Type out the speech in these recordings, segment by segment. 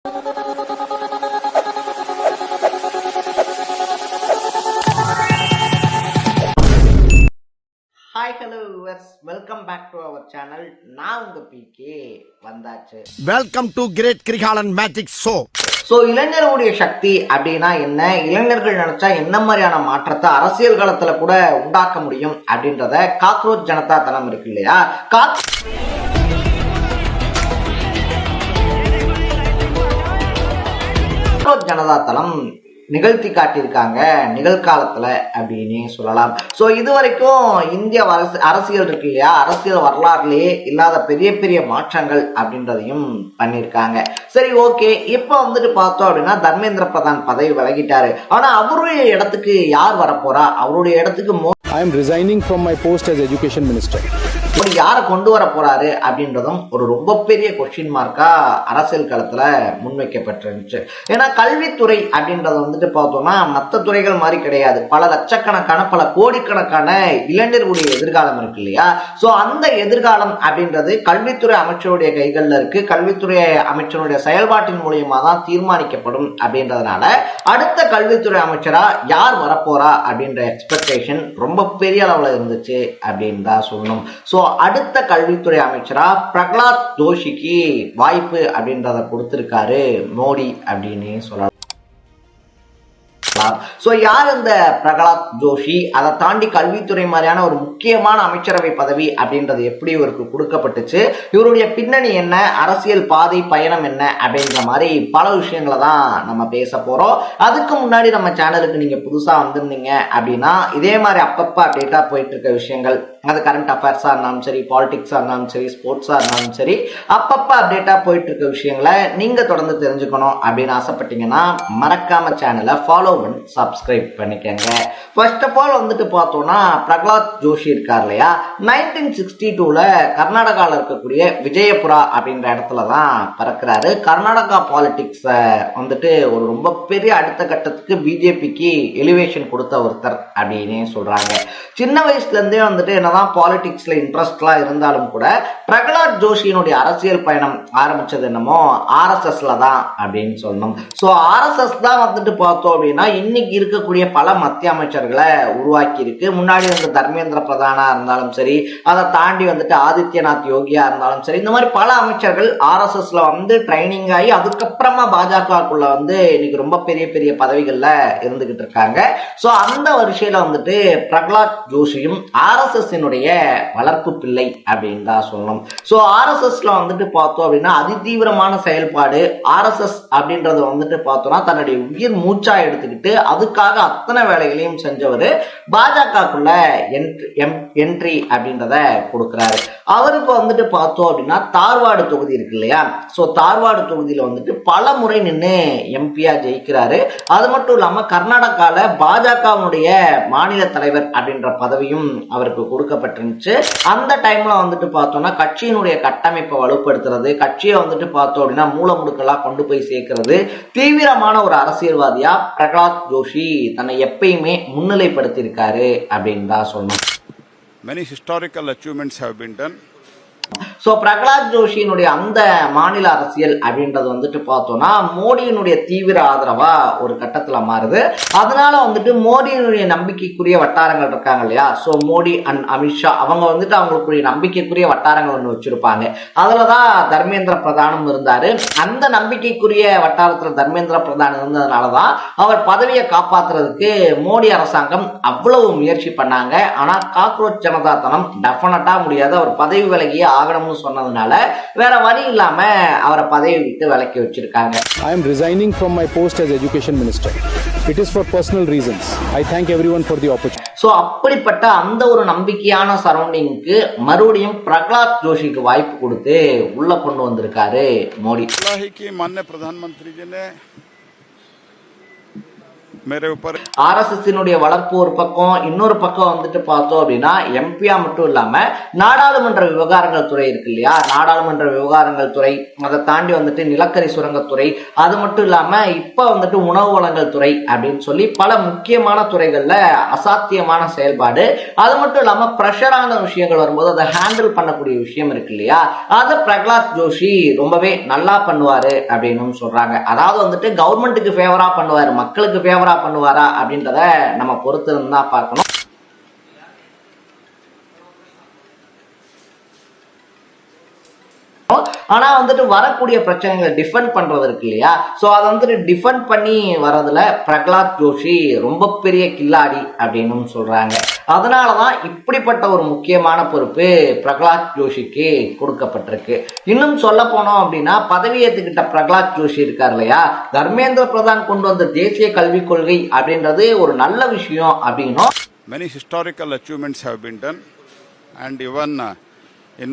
Hi hello viewers, welcome back to our channel. நான் உங்க PK வந்தாச்சு. Welcome to great Kirikalan magic show. இளைஞர்களுடைய சக்தி அப்படின்னா என்ன, இளைஞர்கள் நினைச்சா என்ன மாதிரியான மாற்றத்தை அரசியல் களத்துல கூட உண்டாக்க முடியும் அப்படின்றத காக்ரோச் ஜனதா தளம் இருக்கு இல்லையா, காக்ரோச் ஜனதா தளம் நிகழ்த்தி காட்டியிருக்காங்க நிகழ்காலத்துல அப்படின்னு சொல்லலாம். சோ இதுவரைக்கும் இந்திய அரசியல் இருக்கு இல்லையா, அரசியல் வரலாறுலயே இல்லாத பெரிய பெரிய மாற்றங்கள் அப்படின்றதையும் பண்ணியிருக்காங்க. சரி, ஓகே. இப்ப வந்துட்டு பார்த்தோம் அப்படின்னா தர்மேந்திர பிரதான் பதவி விலகிட்டாரு. ஆனா அவருடைய இடத்துக்கு யார் வரப்போறா, அவருடைய இடத்துக்கு I am resigning from my post as education minister. யாரை கொண்டு வர போறாரு அப்படின்றதும் ஒரு ரொம்ப பெரிய கொஸ்டின் மார்க்கா அரசியல் களத்துல முன்வைக்கப்பட்டிருந்துச்சு. ஏன்னா கல்வித்துறை அப்படின்றத வந்துட்டு பார்த்தோம்னா மற்ற துறைகள் மாதிரி கிடையாது. பல லட்சக்கணக்கான பல கோடிக்கணக்கான இளைஞர்களுடைய எதிர்காலம் இருக்கு இல்லையா. சோ அந்த எதிர்காலம் அப்படின்றது கல்வித்துறை அமைச்சருடைய கைகள்ல இருக்கு. கல்வித்துறை அமைச்சருடைய செயல்பாட்டின் மூலியமா தான் தீர்மானிக்கப்படும். அப்படின்றதுனால அடுத்த கல்வித்துறை அமைச்சரா யார் வரப்போறா அப்படின்ற எக்ஸ்பெக்டேஷன் ரொம்ப பெரிய அளவுல இருந்துச்சு அப்படின்னு தான் சொல்லணும். சோ அடுத்த கல்வித்துறை அமைச்சரா பிரகலாத் ஜோஷிக்கு வாய்ப்பு அப்படின்றத கொடுத்திருக்காரு மோடி அப்படின்னு சொல்லலாம். சோ யார் இந்த பிரகலாத் ஜோஷி, அதை தாண்டி கல்வித்துறை மாதிரியான ஒரு முக்கியமான அமைச்சரவை பதவி அப்படின்றது எப்படி இவருக்கு கொடுக்கப்பட்டுச்சு, இவருடைய பின்னணி என்ன, அரசியல் பாதை பயணம் என்ன அப்படின்ற மாதிரி பல விஷயங்களை தான் நம்ம பேச போறோம். அதுக்கு முன்னாடி நம்ம சேனலுக்கு நீங்க புதுசா வந்திருந்தீங்க அப்படின்னா இதே மாதிரி அப்பப்ப அப்டேட்டா போயிட்டு இருக்க விஷயங்கள், அது கரண்ட் அஃபேர்ஸா இருந்தாலும் சரி, பாலிடிக்ஸா இருந்தாலும் சரி, ஸ்போர்ட்ஸா இருந்தாலும் சரி, அப்பப்ப அப்டேட்டா போயிட்டு இருக்க விஷயங்களை நீங்க தொடர்ந்து தெரிஞ்சுக்கணும் அப்படின்னு ஆசைப்பட்டீங்கன்னா மறக்காம சேனலை ஃபாலோ பண்ணி சப்ஸ்கிரைப் பண்ணிக்கங்க. ஃபர்ஸ்ட் ஆஃப் ஆல் வந்துட்டு பார்த்தோம்னா பிரகலாத் ஜோஷி இருக்கார் இல்லையா, 1962ல கர்நாடகாவில் இருக்கக்கூடிய விஜயபுரா அப்படின்ற இடத்துல தான் பிறக்கிறாரு. கர்நாடகா பாலிடிக்ஸ் வந்துட்டு ஒரு ரொம்ப பெரிய அடுத்த கட்டத்துக்கு பிஜேபிக்கு எலிவேஷன் கொடுத்த ஒருத்தர் அப்படின்னு சொல்றாங்க. சின்ன வயசுல இருந்தே வந்துட்டு என்னதான் பாலிடிக்ஸ்ல இன்ட்ரெஸ்ட்லாம் இருந்தாலும் கூட பிரகலாத் ஜோஷியினுடைய அரசியல் பயணம் ஆரம்பிச்சது என்னமோ ஆர்எஸ்எஸ்ல தான் அப்படின்னு சொல்லணும். சோ ஆர்எஸ்எஸ் தான் வந்துட்டு பார்த்தோம் அப்படின்னா இன்னைக்கு இருக்கக்கூடிய பல மத்திய அமைச்சர்களை உருவாக்கி இருக்கு. முன்னாடி வந்து தர்மேந்திர பிரதானா இருந்தாலும் சரி, அதை தாண்டி வந்துட்டு ஆதித்யநாத் யோகியா இருந்தாலும் சரி, இந்த மாதிரி பல அமைச்சர்கள் ஆர்எஸ்எஸ்ல வந்து ட்ரைனிங் ஆகி அதுக்கப்புறமா பாஜகக்குள்ள வந்து இன்னைக்கு ரொம்ப பெரிய பெரிய பதவிகள்ல இருந்துகிட்டு இருக்காங்க. சோ அந்த வரிசையில வந்துட்டு பிரகலாத் ஜோஷியும் ஆர்எஸ்எஸ் வளர்ப்பு பிள்ளை அப்படின்னு தான் சொல்லணும். சோ ஆர்எஸ்எஸ்ல வந்துட்டு பார்த்தோம் அப்படின்னா அதிதீவிரமான செயல்பாடு. ஆர்எஸ்எஸ் அப்படின்றத வந்துட்டு பார்த்தோம்னா தன்னுடைய உயிர் மூச்சா எடுத்துக்கிட்டு அதுக்காக அத்தனை வேலைகளையும் செஞ்சவர் பாஜகக்குள்ள என்ட்ரி அப்படின்றத கொடுக்கிறாரு. அவருக்கு வந்துட்டு பார்த்தோம் அப்படின்னா தார்வாடு தொகுதி இருக்கு இல்லையா, சோ தார்வாடு தொகுதியில வந்துட்டு பல முறை நின்று எம்பியா ஜெயிக்கிறாரு. அது மட்டும் இல்லாம கர்நாடகால பாஜகவுடைய மாநில தலைவர் அப்படின்ற பதவியும் அவருக்கு கொடுக்கப்பட்டிருந்துச்சு. அந்த டைம்ல வந்துட்டு பார்த்தோம்னா கட்சியினுடைய கட்டமைப்பை வலுப்படுத்துறது, கட்சியை வந்துட்டு பார்த்தோம் அப்படின்னா மூலமுடுக்கெல்லாம் கொண்டு போய் சேர்க்கிறது, தீவிரமான ஒரு அரசியல்வாதியா பிரகலாத் ஜோஷி தன்னை எப்பயுமே முன்னிலைப்படுத்தி இருக்காரு அப்படின்னு தான் சொல்லணும். Many historical achievements have been done. So Prahlad ஜோஷியினுடைய அந்த மாநில அரசியல் அப்படின்றது வந்துட்டு பார்த்தோம்னா மோடியினுடைய தீவிர ஆதரவா ஒரு கட்டத்துல மாறுது. அதனால வந்துட்டு மோடியினுடைய நம்பிக்கைக்குரிய வட்டாரங்கள் இருக்காங்க இல்லையா, சோ மோடி அண்ட் அமித்ஷா அவங்க வந்துட்டு அவங்களுக்குரிய நம்பிக்கைக்குரிய வட்டாரங்கள் ஒண்ணு வச்சிருப்பாங்க. அதுலதான் தர்மேந்திர பிரதானும் இருந்தாரு. அந்த நம்பிக்கைக்குரிய வட்டாரத்துல தர்மேந்திர பிரதான் இருந்ததுனாலதான் அவர் பதவியை காப்பாத்துறதுக்கு மோடி அரசாங்கம் அவ்வளவு முயற்சி பண்ணாங்க. ஆனா காக்ரோச் ஜனதா தளம் டெஃபினட்டா முடியாது, அவர் பதவி விலகிய ஆகணும்னு சொன்னதுனால வேற வழி இல்லாம அவரை பதவி விட்டு விலக்கி வச்சிருக்காங்க. I am resigning from my post as education minister. It is for personal reasons. I thank everyone for the opportunity. So அப்படிப்பட்ட அந்த ஒரு நம்பிக்கையான சரௌண்டிங்க்கு மறுபடியும் பிரகலாத் ஜோஷிக்கு வாய்ப்பு கொடுத்து உள்ள கொண்டு வந்திருக்காரு மோடி. माननीय प्रधानमंत्री जी ने मेरे ऊपर ஆர்எஸ்எஸ்னுடைய வளர்ப்பு ஒரு பக்கம், இன்னொரு பக்கம் வந்துட்டு பார்த்தோம் அப்படின்னா எம்பியா மட்டும் இல்லாம நாடாளுமன்ற விவகாரங்கள் துறை இருக்கு இல்லையா, நாடாளுமன்ற விவகாரங்கள் துறை, அதை தாண்டி வந்துட்டு நிலக்கரி சுரங்கத்துறை, அது மட்டும் இல்லாம இப்ப வந்துட்டு உணவு வழங்கல் துறை அப்படின்னு சொல்லி பல முக்கியமான துறைகள்ல அசாத்தியமான செயல்பாடு. அது மட்டும் இல்லாம பிரஷரான விஷயங்கள் வரும்போது அதை ஹேண்டில் பண்ணக்கூடிய விஷயம் இருக்கு இல்லையா, அதை பிரகலாத் ஜோஷி ரொம்பவே நல்லா பண்ணுவாரு அப்படின்னு சொல்றாங்க. அதாவது வந்துட்டு கவர்மெண்ட்டுக்கு ஃபேவரா பண்ணுவாரு, மக்களுக்கு ஃபேவரா பண்ணுவாரா அப்படின்றத நம்ம பொறுத்து தான் பார்க்கணும். ஆனா வந்துட்டு வரக்கூடிய பிரச்சனைகளை டிஃபெண்ட் பண்றது இருக்கு இல்லையா, சோ அதை வந்துட்டு டிஃபெண்ட் பண்ணி வர்றதுல பிரகலாத் ஜோஷி ரொம்ப பெரிய கில்லாடி அப்படின்னு சொல்றாங்க. அதனாலதான் இப்படிப்பட்ட ஒரு முக்கியமான பொறுப்பு பிரகலாத் ஜோஷிக்கு கொடுக்கப்பட்டிருக்கு. இன்னும் சொல்ல போனோம் அப்படின்னா பதவி ஏற்றுக்கிட்ட பிரகலாத் ஜோஷி இருக்கார் இல்லையா, தர்மேந்திர பிரதான் கொண்டு வந்த தேசிய கல்விக் கொள்கை அப்படின்றது ஒரு நல்ல விஷயம் அப்படின்னும், many historical achievements have been done, and even in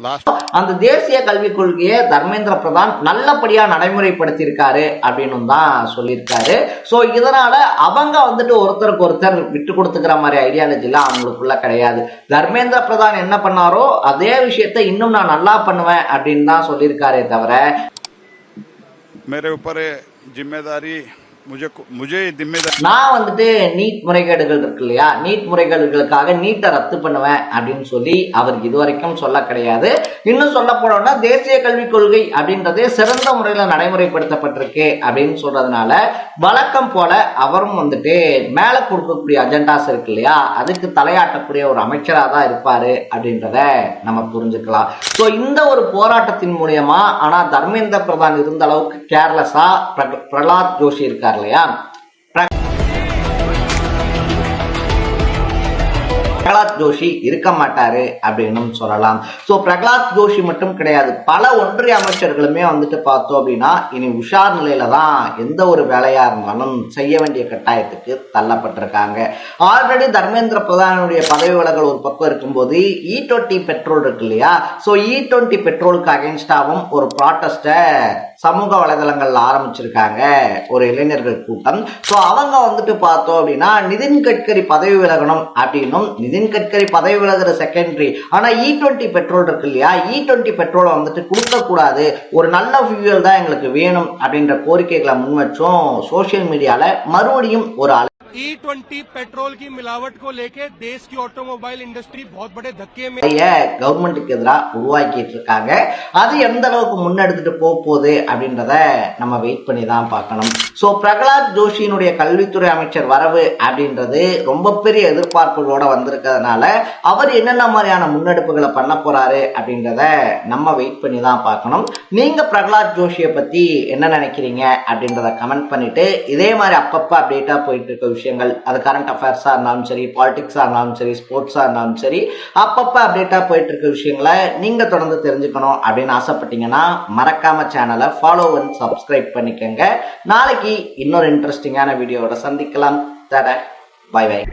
last அந்த தேசிய கல்விக் கொள்கையை தர்மேந்திர பிரதான் நல்லபடியா நடைமுறைப்படுத்தி இருக்காரு அப்படின்னு தான் சொல்லியிருக்காரு. சோ இதனால அவங்க வந்துட்டு ஒருத்தருக்கு ஒருத்தர் விட்டு கொடுத்துக்கிற மாதிரி ஐடியாலஜி எல்லாம் அவங்களுக்குள்ள கிடையாது. தர்மேந்திர பிரதான் என்ன பண்ணாரோ அதே விஷயத்தை இன்னும் நான் நல்லா பண்ணுவேன் அப்படின்னு தான் சொல்லியிருக்காரே தவிர, मेरे ऊपर जिम्मेदारी मुझे जिम्मेदारी நான் வந்துட்டு நீட் முறைகேடுகள் இருக்கு இல்லையா, நீட் முறைகேடுகளுக்காக நீட்டை ரத்து பண்ணுவேன் அப்படின்னு சொல்லி அவர் இதுவரைக்கும் சொல்ல கிடையாது. இன்னும் சொல்ல போனோம்னா தேசிய கல்விக் கொள்கை அப்படின்றதே சிறந்த முறையில் நடைமுறைப்படுத்தப்பட்டிருக்கு அப்படின்னு சொல்றதுனால வழக்கம் போல அவரும் வந்துட்டு மேல கொடுக்கக்கூடிய அஜெண்டாஸ் இருக்கு இல்லையா, அதுக்கு தலையாட்டக்கூடிய ஒரு அமைச்சராக தான் இருப்பாரு அப்படின்றத நம்ம புரிஞ்சுக்கலாம். ஸோ இந்த ஒரு போராட்டத்தின் மூலியமா ஆனா தர்மேந்திர பிரதான் இருந்த அளவுக்கு கேர்லெஸ்ஸா பிரகலாத் ஜோஷி இருக்கார் இல்லையா, பிரகலாத் ஜோஷி இருக்க மாட்டாரு அப்படின்னு சொல்லலாம். சோ பிரகலாத் ஜோஷி மட்டும் கிடையாது, பல ஒன்றிய அமைச்சர்களுமே வந்துட்டு பார்த்தோம் அப்படின்னா இனி உஷார் நிலையில தான் எந்த ஒரு வேலையா இருந்தாலும் செய்ய வேண்டிய கட்டாயத்துக்கு தள்ளப்பட்டிருக்காங்க. ஆல்ரெடி தர்மேந்திர பிரதானுடைய பதவி விலகல் ஒரு பக்கம் இருக்கும்போது E20 பெட்ரோல் இருக்கு இல்லையா, சோ E20 பெட்ரோலுக்கு அகைன்ஸ்டாவும் ஒரு ப்ராட்டஸ்ட சமூக வலைதளங்கள்ல ஆரம்பிச்சிருக்காங்க ஒரு இளைஞர்கள் கூட்டம். சோ அவங்க வந்துட்டு பார்த்தோம் அப்படின்னா நிதின் கட்கரி பதவி விலகணும் அப்படின்னும், நிதின் கட்கரி பதவி விலகுற செகண்டரி, ஆனா E20 பெட்ரோல் இருக்கு இல்லையா, E20 பெட்ரோலை வந்துட்டு கொடுக்க கூடாது, ஒரு நல்ல ஃபியூயல் தான் எங்களுக்கு வேணும் அப்படின்ற கோரிக்கைகளை முன்வச்சும் சோசியல் மீடியால மறுபடியும் ஒரு E20 पेट्रोल की मिलावट को लेके देश की ऑटोमोबाइल इंडस्ट्री बहुत बड़े धक्के में கவர்மெண்ட்டுக்கு எதிராக உருவாக்கிட்டு இருக்காங்க. அது எந்த அளவுக்கு முன்னெடுத்துட்டு போகுது அப்படின்றத நம்ம வெயிட் பண்ணி தான் பார்க்கணும். சோ பிரகலாத் ஜோஷியினுடைய கல்வித்துறை அமைச்சர் வரவு அப்படின்றது ரொம்ப பெரிய எதிர்பார்ப்புகளோட வந்திருக்கிறதுனால அவர் என்னென்ன மாதிரியான முன்னெடுப்புகளை பண்ண போறாரு அப்படின்றத நம்ம வெயிட் பண்ணி தான் பார்க்கணும். நீங்க பிரகலாத் ஜோஷியை பத்தி என்ன நினைக்கிறீங்க அப்படின்றத கமெண்ட் பண்ணிட்டு, இதே மாதிரி அப்பப்ப அப்டேட்டா போயிட்டு இருக்க விஷயங்கள், அது கரண்ட் அஃபேர்ஸா இருந்தாலும் சரி, பாலிடிக்ஸா இருந்தாலும் சரி, ஸ்போர்ட்ஸா இருந்தாலும் சரி, அப்பப்ப அப்டேட்டா போயிட்டு இருக்க விஷயங்களை நீங்க தொடர்ந்து தெரிஞ்சுக்கணும் அப்படின்னு ஆசைப்பட்டீங்கன்னா மறக்காம சேனலை ஃபாலோ அண்ட் சப்ஸ்கிரைப் பண்ணிக்கோங்க. நாளைக்கு இன்னொரு இன்ட்ரெஸ்டிங்கான வீடியோவோட சந்திக்கலாம். தட பை பை.